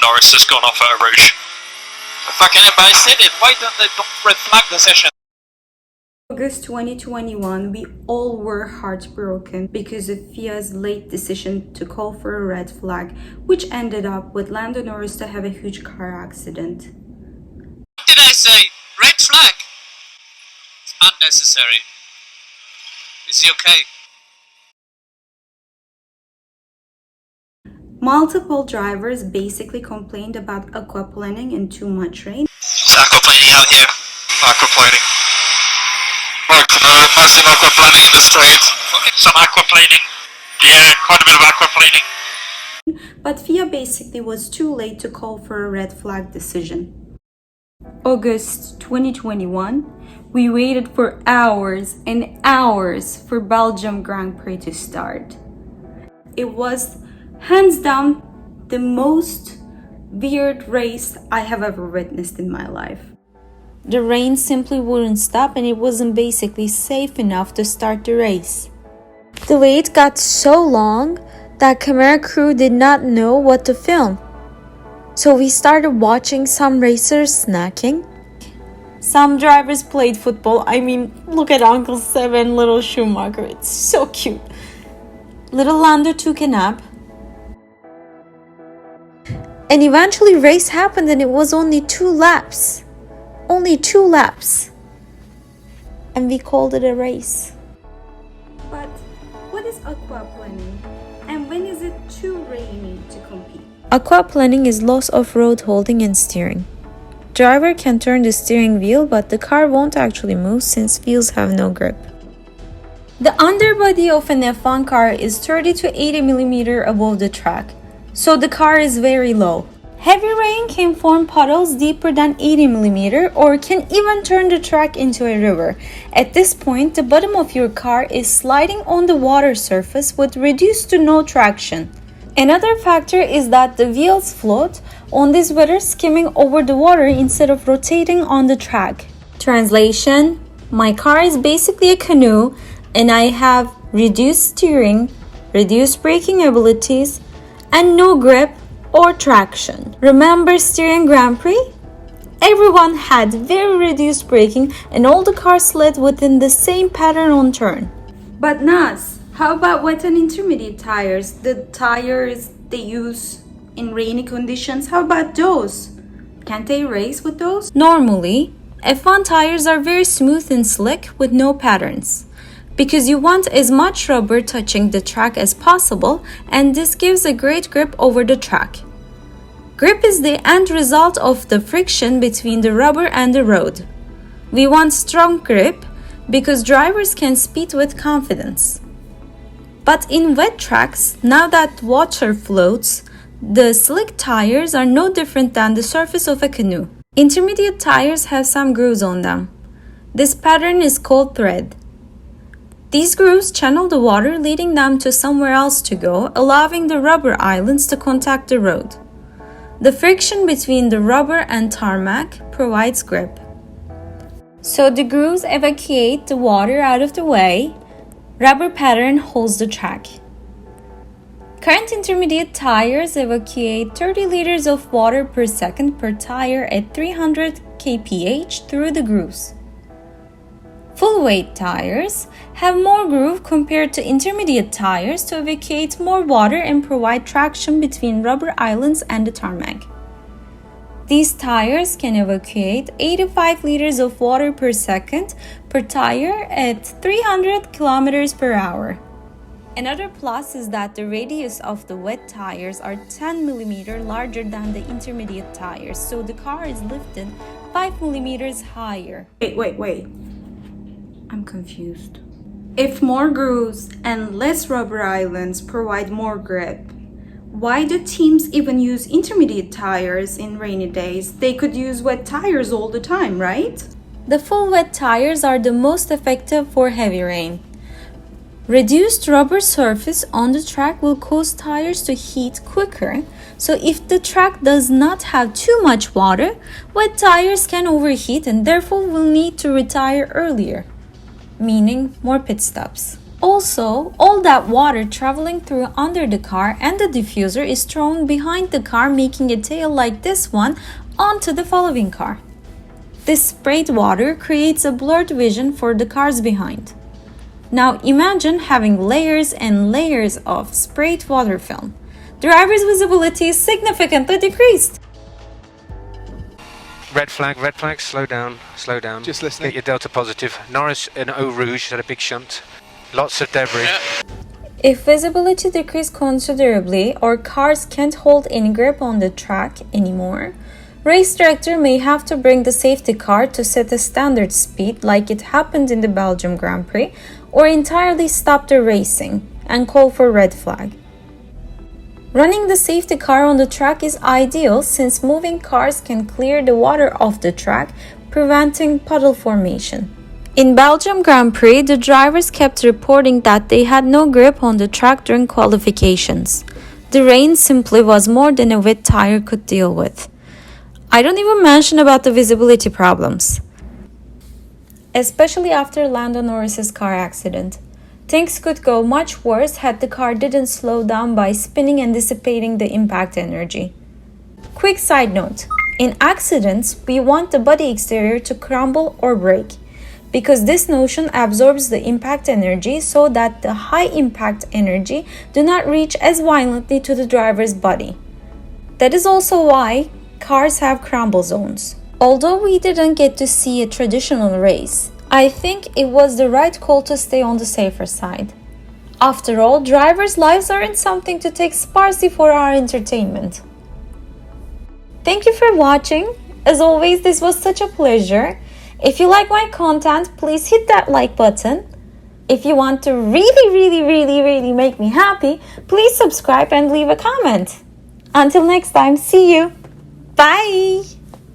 Norris has gone off at a rouge. Fucking hell, but I said it. Why don't they red flag the session? August 2021, we all were heartbroken because of FIA's late decision to call for a red flag, which ended up with Lando Norris to have a huge car accident. What did I say? Red flag? It's unnecessary. Is he okay? Multiple drivers basically complained about aquaplaning and too much rain. It's aquaplaning out here. Aquaplaning. Massive aquaplaning in the straight. Okay. Some aquaplaning. Yeah, quite a bit of aquaplaning. But FIA basically was too late to call for a red flag decision. August 2021, we waited for hours and hours for Belgian Grand Prix to start. It was hands down the most weird race I have ever witnessed in my life. The rain simply wouldn't stop and it wasn't basically safe enough to start the race. The wait got so long that camera crew did not know what to film. So we started watching some racers snacking. Some drivers played football. I mean, look at Uncle Seven, little Schumacher. It's so cute. Little Lando took a nap. And eventually race happened and it was only 2 laps. Only 2 laps. And we called it a race. But what is aquaplaning? And when is it too rainy to compete? Aquaplaning is loss of road holding and steering. Driver can turn the steering wheel, but the car won't actually move since wheels have no grip. The underbody of an F1 car is 30 to 80 mm above the track, so the car is very low. Heavy rain can form puddles deeper than 80 mm or can even turn the track into a river. At this point, the bottom of your car is sliding on the water surface with reduced to no traction. Another factor is that the wheels float on this weather, skimming over the water instead of rotating on the track. Translation: my car is basically a canoe and I have reduced steering, reduced braking abilities, and no grip or traction. Remember Spa Grand Prix? Everyone had very reduced braking and all the cars slid within the same pattern on turn. But Naz, how about wet and intermediate tires? The tires they use in rainy conditions, how about those? Can't they race with those? Normally, F1 tires are very smooth and slick with no patterns, because you want as much rubber touching the track as possible, and this gives a great grip over the track. Grip is the end result of the friction between the rubber and the road. We want strong grip because drivers can speed with confidence. But in wet tracks, now that water floats, the slick tires are no different than the surface of a canoe. Intermediate tires have some grooves on them. This pattern is called thread. These grooves channel the water, leading them to somewhere else to go, allowing the rubber islands to contact the road. The friction between the rubber and tarmac provides grip. So the grooves evacuate the water out of the way. Rubber pattern holds the track. Current intermediate tires evacuate 30 liters of water per second per tire at 300 kph through the grooves. Full weight tires have more groove compared to intermediate tires to evacuate more water and provide traction between rubber islands and the tarmac. These tires can evacuate 85 liters of water per second per tire at 300 kilometers per hour. Another plus is that the radius of the wet tires are 10 mm larger than the intermediate tires, so the car is lifted 5 mm higher. Wait. I'm confused. If more grooves and less rubber islands provide more grip, why do teams even use intermediate tires in rainy days? They could use wet tires all the time, right? The full wet tires are the most effective for heavy rain. Reduced rubber surface on the track will cause tires to heat quicker, so if the track does not have too much water, wet tires can overheat and therefore will need to retire earlier, meaning more pit stops. Also, all that water traveling through under the car and the diffuser is thrown behind the car, making a tail like this one onto the following car. This sprayed water creates a blurred vision for the cars behind. Now imagine having layers and layers of sprayed water film. Driver's visibility is significantly decreased. Red flag, slow down. Just listening. Get your delta positive. Norris in Eau Rouge had a big shunt. Lots of debris. Yeah. If visibility decreases considerably or cars can't hold any grip on the track anymore, race director may have to bring the safety car to set a standard speed like it happened in the Belgian Grand Prix, or entirely stop the racing and call for red flag. Running the safety car on the track is ideal since moving cars can clear the water off the track, preventing puddle formation. In Belgium Grand Prix, the drivers kept reporting that they had no grip on the track during qualifications. The rain simply was more than a wet tire could deal with. I don't even mention about the visibility problems, especially after Lando Norris's car accident. Things could go much worse had the car didn't slow down by spinning and dissipating the impact energy. Quick side note, in accidents, we want the body exterior to crumble or break, because this notion absorbs the impact energy so that the high impact energy do not reach as violently to the driver's body. That is also why cars have crumble zones. Although we didn't get to see a traditional race, I think it was the right call to stay on the safer side. After all, drivers' lives aren't something to take sparsely for our entertainment. Thank you for watching. As always, this was such a pleasure. If you like my content, please hit that like button. If you want to really make me happy, please subscribe and leave a comment. Until next time, see you!